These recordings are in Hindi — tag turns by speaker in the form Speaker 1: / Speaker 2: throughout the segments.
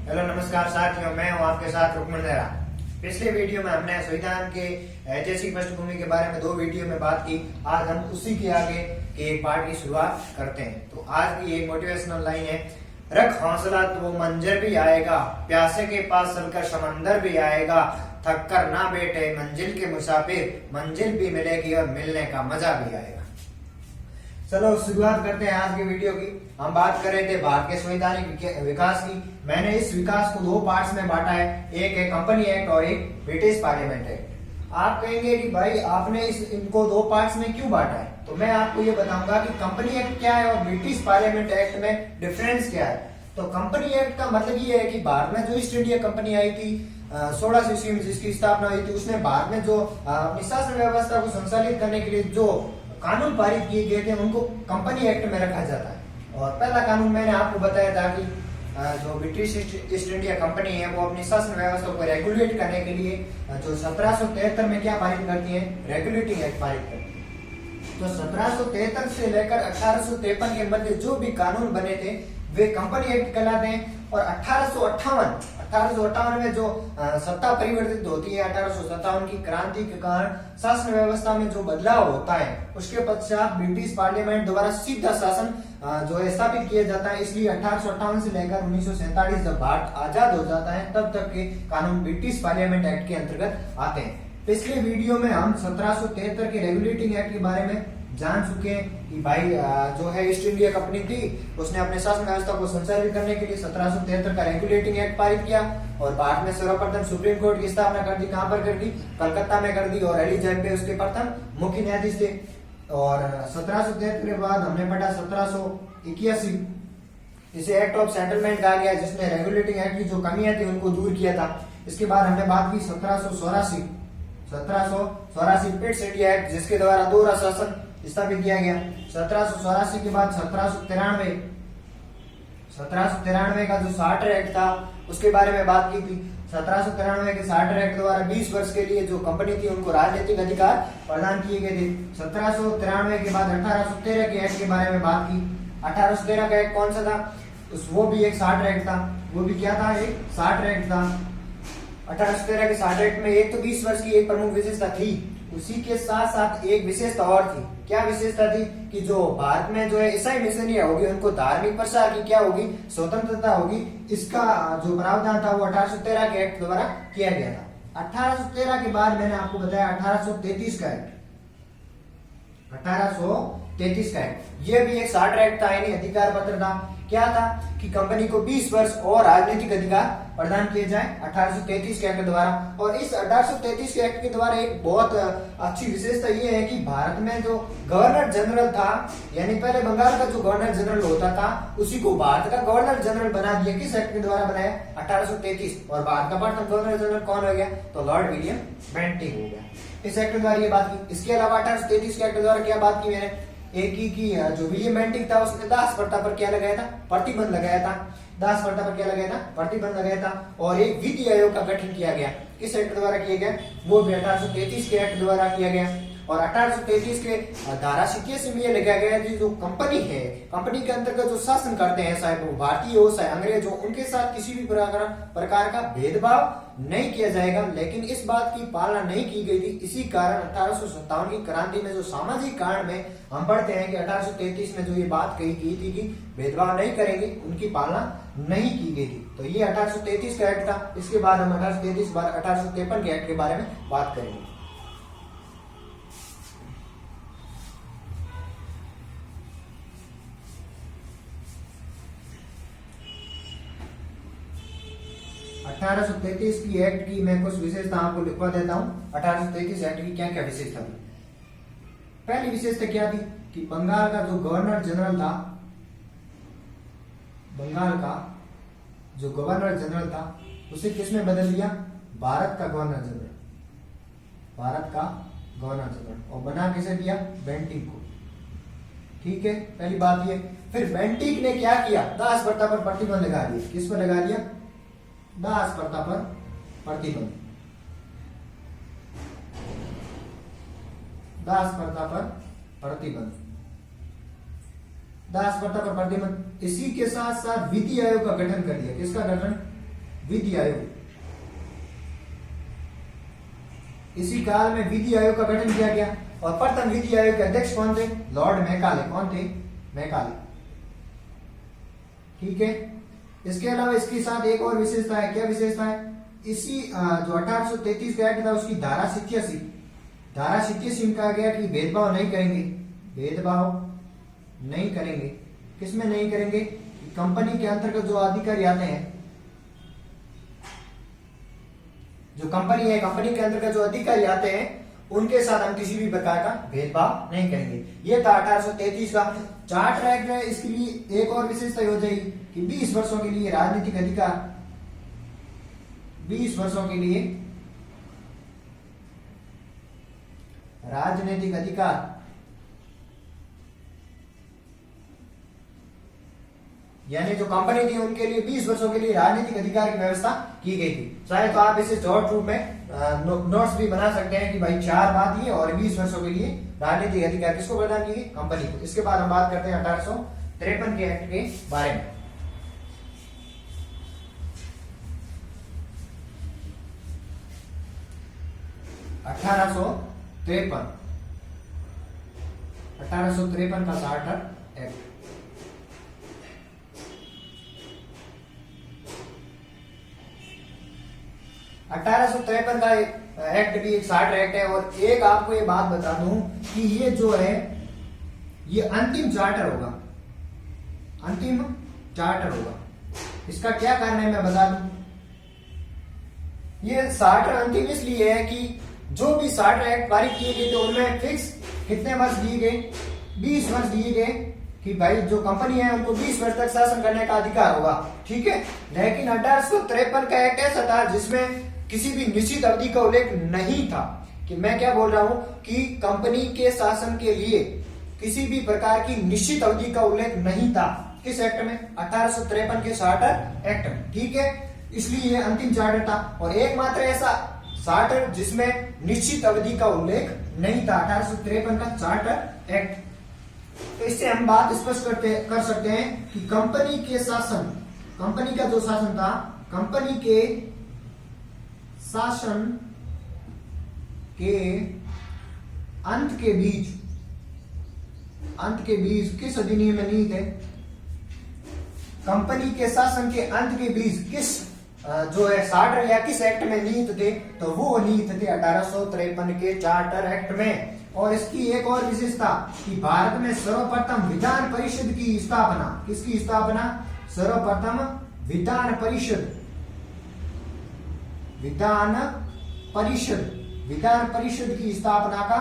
Speaker 1: हेलो नमस्कार साथियों, मैं हूं आपके साथ रुकमन नेहरा। पिछले वीडियो में हमने संविधान के ऐतिहासिक पृष्ठभूमि के बारे में 2 वीडियो में बात की। आज हम उसी के आगे के एक पार्ट की शुरुआत करते हैं। तो आज की एक मोटिवेशनल लाइन है, रख हौसला तो मंजर भी आएगा, प्यासे के पास चलकर समंदर भी आएगा, थक कर ना बैठे मंजिल के मुसाफिर, मंजिल भी मिलेगी और मिलने का मजा भी आएगा। चलो शुरुआत करते हैं आज की वीडियो की। हम बात कर रहे थे भारत के संवैधानिक विकास की। मैंने इस विकास को 2 पार्ट्स में बांटा है, एक है कंपनी एक्ट और एक ब्रिटिश पार्लियामेंट एक्ट। आप कहेंगे कि भाई आपने इनको 2 पार्ट्स में क्यों बांटा है, तो मैं आपको ये बताऊंगा कि कंपनी एक्ट क्या है और ब्रिटिश पार्लियामेंट एक्ट में डिफरेंस क्या है। तो कंपनी एक्ट का मतलब ये है कि भारत में जो ईस्ट इंडिया कंपनी आई थी 1600 ईस्वी में, जिसकी स्थापना हुई थी, उसने भारत में जो अपनी शासन व्यवस्था को संचालित करने के लिए जो कानून पारित किए गए थे उनको कंपनी एक्ट में रखा जाता है। और पहला कानून मैंने आपको बताया था कि जो ब्रिटिश ईस्ट इंडिया कंपनी है वो अपनी शासन व्यवस्था को रेगुलेट करने के लिए जो 1773 में क्या पारित करती है, रेगुलेटिंग एक्ट पारित करती है। तो 1773 से लेकर 1853 के मध्य जो भी कानून बने थे वे कंपनी एक्ट कहलाते हैं। और 1858 में जो सत्ता परिवर्तित होती है, 1857 की क्रांति के कारण शासन व्यवस्था में जो बदलाव होता है, उसके पश्चात ब्रिटिश पार्लियामेंट द्वारा सीधा शासन जो है स्थापित किया जाता है। इसलिए 1858 से लेकर 1947 जब भारत आजाद हो जाता है तब तक के कानून ब्रिटिश पार्लियामेंट एक्ट के अंतर्गत आते हैं। पिछले वीडियो में हम 1773 के रेगुलेटिंग एक्ट के बारे में जान चुके हैं कि भाई जो है ईस्ट इंडिया कंपनी थी, उसने अपने शासन व्यवस्था को संचालित करने के लिए 1773 का रेगुलेटिंग एक्ट पारित किया और भारत में सर्वप्रथम सुप्रीम कोर्ट की स्थापना कर दी। कहां पर कर दी? कलकत्ता में कर दी। और एलिजाबेथ पे उसके प्रथम मुख्य न्यायाधीश थे। और 1773 के बाद हमने पढ़ा 1781, इसे एक्ट ऑफ सेटलमेंट कहा गया, जिसने रेगुलेटिंग एक्ट की जो कमियां थी उनको दूर किया था। इसके बाद हमने बात की 1784 पिट्स इंडिया एक्ट, जिसके द्वारा 2 शासन स्थापित किया गया। 1784 के बाद 1793 का जो चार्टर एक्ट था उसके बारे में बात की थी। 1793 के चार्टर एक्ट द्वारा 20 वर्ष के लिए जो कंपनी थी उनको राजनीतिक अधिकार प्रदान किए गए थे। 1793 के बाद 1813 के एक्ट के बारे में बात की। 1813 का एक्ट कौन सा था? वो भी एक चार्टर एक्ट था। वो भी क्या था? एक चार्टर एक्ट था। 1813 के चार्टर एक्ट में एक तो 20 वर्ष की एक प्रमुख विशेषता थी, उसी के साथ साथ एक विशेषता और थी। क्या विशेषता थी? कि जो भारत में जो है ईसाई मिशनरियां होगी उनको धार्मिक प्रचार की क्या होगी, स्वतंत्रता होगी। इसका जो प्रावधान था वो 1813 के एक्ट द्वारा किया गया था। 1813 के बाद मैंने आपको बताया 1833 का एक्ट। 1833 का एक्ट ये भी एक चार्टर एक्ट था, यानी अधिकार पत्र था। क्या था? कि कंपनी को 20 वर्ष और राजनीतिक अधिकार प्रदान किए जाए 1833 के एक्ट द्वारा। और इस 1833 के एक्ट के द्वारा एक बहुत अच्छी विशेषता ये है कि भारत में जो गवर्नर जनरल था, यानी पहले बंगाल का जो गवर्नर जनरल होता था उसी को भारत का गवर्नर जनरल बना दिया। किस एक्ट के द्वारा बनाया? 1833। और भारत का प्रथम गवर्नर जनरल कौन हो गया? तो लॉर्ड विलियम बेंटिंक हो गया। इस एक्ट द्वारा ये बात की। इसके अलावा 1833 के एक्ट द्वारा क्या बात की मैंने? एक ही की जो विलियम बेंटिक था उसने दास प्रथा पर क्या लगाया था? प्रतिबंध लगाया था। दास प्रथा पर क्या लगाया था? प्रतिबंध लगाया था। और एक विधि आयोग का गठन किया गया। किस एक्ट द्वारा किया गया? वो भी 1833 के एक्ट द्वारा किया गया। और 1833 के धारा 87 में यह लगाया गया कि जो कंपनी है, कंपनी के अंतर्गत जो शासन करते हैं, चाहे वो भारतीय हो चाहे अंग्रेज हो, उनके साथ किसी भी प्रकार का भेदभाव नहीं किया जाएगा। लेकिन इस बात की पालना नहीं की गई थी। इसी कारण 1857 की क्रांति में जो सामाजिक कारण में हम पढ़ते हैं कि 1833 में जो ये बात कही गई थी कि भेदभाव नहीं करेंगे, उनकी पालना नहीं की गई थी। तो ये 1833 का एक्ट था। इसके बाद हम 1833 बाद 1853 के एक्ट के बारे में बात करेंगे। 1833 की एक्ट की मैं कुछ विशेषता आपको लिखवा देता हूं। 1833 एक्ट की क्या क्या विशेषता थी? पहली विशेषता क्या थी? कि बंगाल का जो गवर्नर जनरल था, बंगाल का जो गवर्नर जनरल था उसे किसने बदल दिया? भारत का गवर्नर जनरल। भारत का गवर्नर जनरल। और बना किसे दिया? बेंटिक को। ठीक है, पहली बात ये। फिर बेंटिक ने क्या किया? दास प्रथा पर प्रतिबंध लगा दिया। किस पर लगा दिया? दास प्रथा पर प्रतिबंध। दास प्रथा पर प्रतिबंध। दास प्रथा पर प्रतिबंध। इसी के साथ साथ विधि आयोग का गठन कर दिया। किसका गठन? विधि आयोग। इसी काल में विधि आयोग का गठन किया गया और प्रथम विधि आयोग के अध्यक्ष कौन थे? Lord Macaulay. कौन थे? मैकाले। ठीक है। इसके अलावा इसके साथ एक और विशेषता है। क्या विशेषता है? इसी जो 1833 का एक्ट था उसकी धारा 87 में कहा गया कि भेदभाव नहीं करेंगे, भेदभाव नहीं करेंगे। किसमें नहीं करेंगे? कंपनी के अंतर्गत जो अधिकारी आते हैं, जो कंपनी है, कंपनी के अंतर्गत जो अधिकारी आते हैं उनके साथ हम किसी भी प्रकार का भेदभाव नहीं करेंगे। ये था 1833 का चार्टर एक्ट है। इसके लिए एक और विशेषता हो जाएगी कि 20 वर्षों के लिए राजनीतिक अधिकार, 20 वर्षों के लिए राजनीतिक अधिकार, यानी जो कंपनी थी उनके लिए 20 वर्षों के लिए राजनीतिक अधिकार की व्यवस्था की गई थी। शायद तो आप इसे शॉर्ट रूप में नोट्स भी बना सकते हैं कि भाई 4 बात ये और 20 वर्षों के लिए राजनीतिक अधिकार किसको प्रदान किए? कंपनी को। इसके बाद हम बात करते हैं 1853 के एक्ट के बारे में। अठारह सौ तिरपन का चार्टर एक्ट। अठारह सौ तिरपन का एक्ट भी एक चार्टर एक्ट है। और एक आपको ये बात बता दूं कि ये जो है ये अंतिम चार्टर होगा, अंतिम चार्टर होगा। इसका क्या कारण है मैं बता दूं। ये चार्टर अंतिम इसलिए है कि जो भी चार्टर एक्ट पारित किए गए थे उनमें फिक्स कितने वर्ष दिए गए? 20 वर्ष दिए गए कि भाई जो कंपनी है उनको 20 वर्ष तक शासन करने का अधिकार होगा। ठीक है। लेकिन 1853 का एक्ट ऐसा था जिसमें किसी भी निश्चित अवधि का उल्लेख नहीं था। कि मैं क्या बोल रहा हूं कि कंपनी के शासन के लिए किसी भी प्रकार की निश्चित अवधि का उल्लेख नहीं था। किस एक्ट में? 1853 के चार्टर एक्ट में। ठीक है। इसलिए यह अंतिम चार्टर था और एकमात्र ऐसा चार्टर जिसमें निश्चित अवधि का उल्लेख नहीं था, 1853 का चार्टर एक्ट। तो इससे हम बात स्पष्ट कर सकते हैं कि कंपनी के शासन, कंपनी का जो शासन था, कंपनी के शासन के अंत के बीच किस अधिनियम में निहित है? कंपनी के शासन के अंत के बीच किस जो है चार्टर या किस एक्ट में निहित थे? तो वो निहित थे 1853 के चार्टर एक्ट में। और इसकी एक और विशेषता कि भारत में सर्वप्रथम विधान परिषद की स्थापना, किसकी स्थापना? सर्वप्रथम विधान परिषद की स्थापना का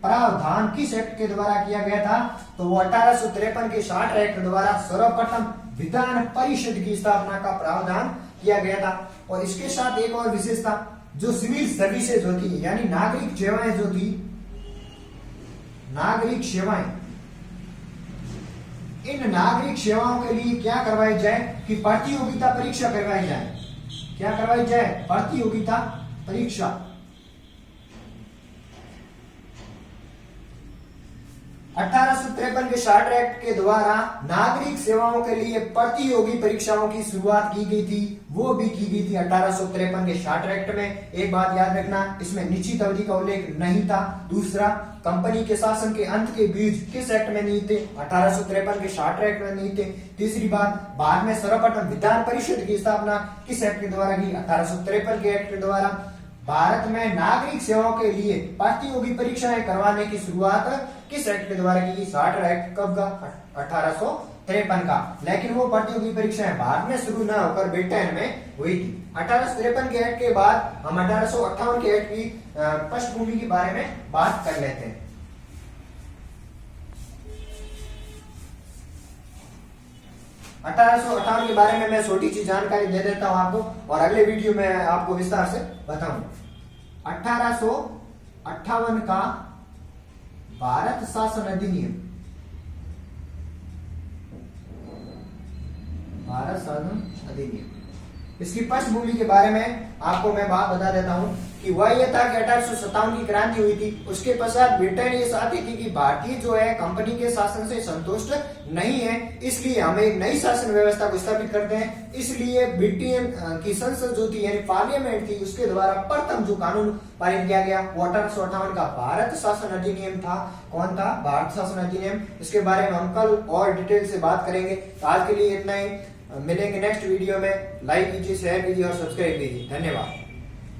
Speaker 1: प्रावधान किस एक्ट के द्वारा किया गया था? तो वो 1853 के चार्टर एक्ट द्वारा सर्वप्रथम विधान परिषद की स्थापना का प्रावधान किया गया था। और इसके साथ एक और विशेषता, जो सिविल सर्विसेज होती है यानी नागरिक सेवाएं जो थी, नागरिक सेवाएं, इन नागरिक सेवाओं के लिए क्या करवाई जाए कि प्रतियोगिता परीक्षा करवाई जाए। क्या करवाई जाए? प्रतियोगिता परीक्षा। अठारह सौ तिरपन के चार्टर एक्ट के द्वारा नागरिक सेवाओं के लिए प्रतियोगी परीक्षाओं की शुरुआत की गई थी। वो भी की गई थी 1853 के चार्टर एक्ट में। एक बात याद रखना, इसमें निश्चित अवधि का उल्लेख नहीं था। दूसरा, कंपनी के शासन के अंत के बीच किस एक्ट में नहीं थे? 1853 के चार्टर एक्ट में नहीं थे। तीसरी बात, भारत में सर्वप्रथम विधान परिषद की स्थापना किस एक्ट के द्वारा की? 1853 के एक्ट के द्वारा। भारत में नागरिक सेवाओं के लिए प्रतियोगी परीक्षाएं करवाने की शुरुआत किस एक्ट के द्वारा की? Charter act. कब का? 1853 का। लेकिन वो प्रतियोगी परीक्षाएं भारत में शुरू न होकर ब्रिटेन में हुई थी। 1853 के एक्ट के बाद हम 1858 के एक्ट की पृष्ठभूमि के बारे में बात कर लेते हैं। अठारह के बारे में मैं छोटी सी जानकारी दे देता हूं आपको और अगले वीडियो में आपको विस्तार से बताऊंगा। 1858 का भारत शासन अधिनियम, भारत शासन अधिनियम, इसकी पृष्ठभूमि के बारे में आपको मैं बात बता देता हूं कि वह यह था कि 1857 की क्रांति हुई थी, उसके पश्चात ब्रिटेन ये चाहती थी कि भारतीय जो है कंपनी के शासन से संतुष्ट नहीं है, इसलिए हम एक नई शासन व्यवस्था को स्थापित करते हैं। इसलिए ब्रिटेन की संसद जो थी यानी पार्लियामेंट थी, उसके द्वारा प्रथम जो कानून पारित किया गया वो 1858 का भारत शासन अधिनियम था। कौन था? भारत शासन अधिनियम। इसके बारे में हम कल और डिटेल से बात करेंगे। तो आज के लिए इतना ही, मिलेंगे नेक्स्ट वीडियो में। लाइक कीजिए, शेयर कीजिए और सब्सक्राइब कीजिए। धन्यवाद।